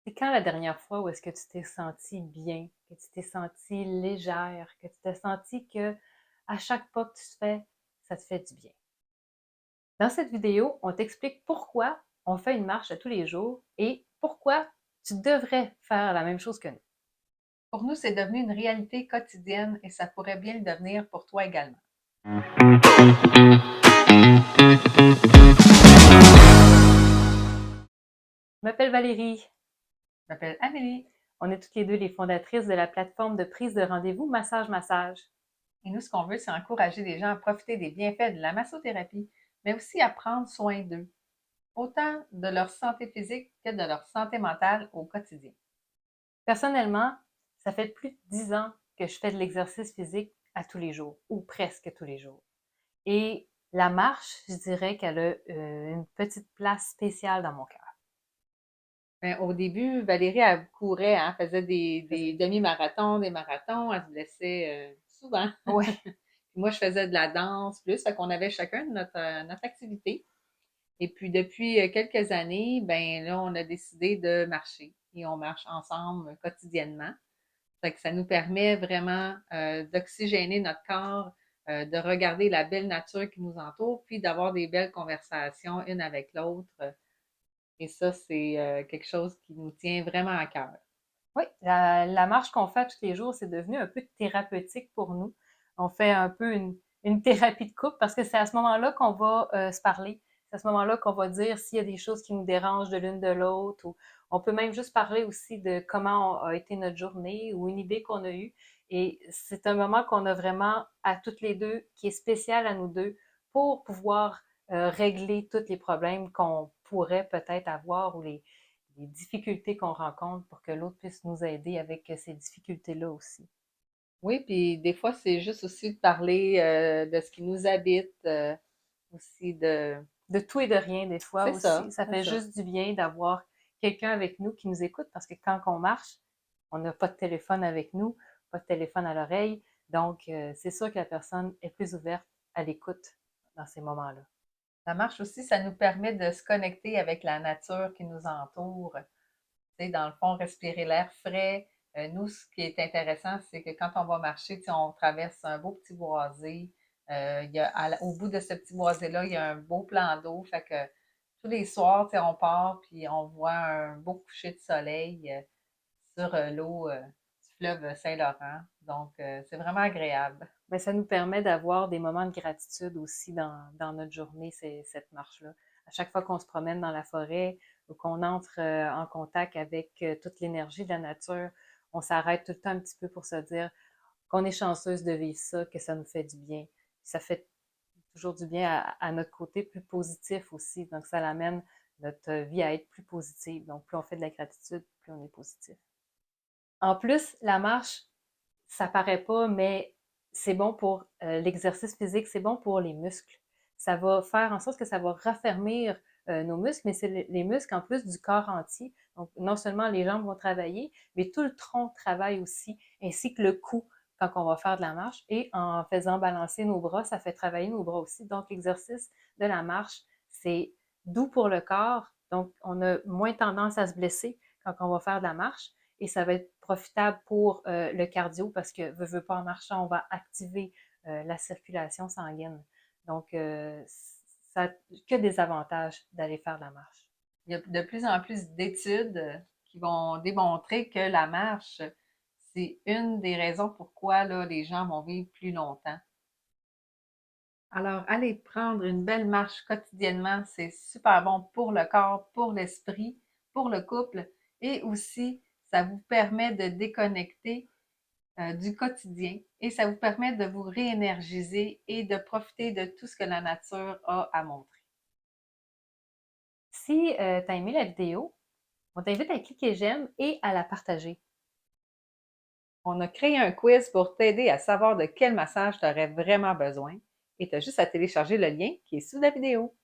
C'est quand la dernière fois où est-ce que tu t'es sentie bien, que tu t'es sentie légère, que tu t'es sentie que à chaque pas que tu fais, ça te fait du bien? Dans cette vidéo, on t'explique pourquoi on fait une marche à tous les jours et pourquoi tu devrais faire la même chose que nous. Pour nous, c'est devenu une réalité quotidienne et ça pourrait bien le devenir pour toi également. Je m'appelle Valérie. Je m'appelle Amélie On est toutes les deux les fondatrices de la plateforme de prise de rendez-vous Massage Massage. et nous, ce qu'on veut, c'est encourager les gens à profiter des bienfaits de la massothérapie, mais aussi à prendre soin d'eux, autant de leur santé physique que de leur santé mentale au quotidien. Personnellement, ça fait plus de 10 ans que je fais de l'exercice physique à tous les jours, ou presque tous les jours. Et la marche, je dirais qu'elle a une petite place spéciale dans mon cœur. Ben, au début, Valérie, elle courait, hein, faisait Je des faisais- demi-marathons, des marathons, elle se blessait souvent. Ouais, Puis moi, je faisais de la danse plus, fait qu'on avait chacun notre activité. Et puis depuis quelques années, ben là, on a décidé de marcher et on marche ensemble quotidiennement. Fait que ça nous permet vraiment d'oxygéner notre corps, de regarder la belle nature qui nous entoure, puis d'avoir des belles conversations une avec l'autre. Et ça, c'est quelque chose qui nous tient vraiment à cœur. oui, la marche qu'on fait tous les jours, c'est devenu un peu thérapeutique pour nous. On fait un peu une thérapie de couple parce que c'est à ce moment-là qu'on va se parler. C'est à ce moment-là qu'on va dire s'il y a des choses qui nous dérangent de l'une de l'autre. Ou on peut même juste parler aussi de comment a été notre journée ou une idée qu'on a eue. Et c'est un moment qu'on a vraiment à toutes les deux, qui est spécial à nous deux, pour pouvoir régler tous les problèmes qu'on pourrait peut-être avoir ou les difficultés qu'on rencontre pour que l'autre puisse nous aider avec ces difficultés-là aussi. Oui, puis des fois, c'est juste aussi de parler de ce qui nous habite, aussi de... De tout et de rien, des fois C'est aussi. ça, Ça c'est fait ça. juste du bien d'avoir quelqu'un avec nous qui nous écoute parce que quand on marche, on n'a pas de téléphone avec nous, pas de téléphone à l'oreille. Donc, c'est sûr que la personne est plus ouverte à l'écoute dans ces moments-là. La marche aussi, ça nous permet de se connecter avec la nature qui nous entoure. Tu sais, dans le fond, respirer l'air frais. Nous, ce qui est intéressant, c'est que quand on va marcher, tu sais, on traverse un beau petit boisé. Il y a, au bout de ce petit boisé-là, il y a un beau plan d'eau. Fait que tous les soirs, tu sais, on part puis on voit un beau coucher de soleil sur l'eau du fleuve Saint-Laurent. Donc, c'est vraiment agréable. Mais ça nous permet d'avoir des moments de gratitude aussi dans notre journée, cette marche-là. À chaque fois qu'on se promène dans la forêt ou qu'on entre en contact avec toute l'énergie de la nature, on s'arrête tout le temps un petit peu pour se dire qu'on est chanceuse de vivre ça, que ça nous fait du bien. Ça fait toujours du bien à notre côté plus positif aussi. Donc, ça l'amène notre vie à être plus positive. Donc, plus on fait de la gratitude, plus on est positif. En plus, la marche, ça paraît pas, mais c'est bon pour l'exercice physique, c'est bon pour les muscles. Ça va faire en sorte que ça va raffermir nos muscles, mais c'est les muscles en plus du corps entier. Donc, non seulement les jambes vont travailler, mais tout le tronc travaille aussi, ainsi que le cou quand on va faire de la marche. Et en faisant balancer nos bras, ça fait travailler nos bras aussi. Donc, l'exercice de la marche, c'est doux pour le corps. Donc, on a moins tendance à se blesser quand on va faire de la marche et ça va être profitable pour le cardio parce que, veut pas, en marchant, on va activer la circulation sanguine. Donc, ça n'a que des avantages d'aller faire de la marche. Il y a de plus en plus d'études qui vont démontrer que la marche, c'est une des raisons pourquoi là, les gens vont vivre plus longtemps. Alors, aller prendre une belle marche quotidiennement, c'est super bon pour le corps, pour l'esprit, pour le couple et aussi, ça vous permet de déconnecter du quotidien et ça vous permet de vous réénergiser et de profiter de tout ce que la nature a à montrer. Si tu as aimé la vidéo, on t'invite à cliquer j'aime et à la partager. On a créé un quiz pour t'aider à savoir de quel massage tu aurais vraiment besoin et tu as juste à télécharger le lien qui est sous la vidéo.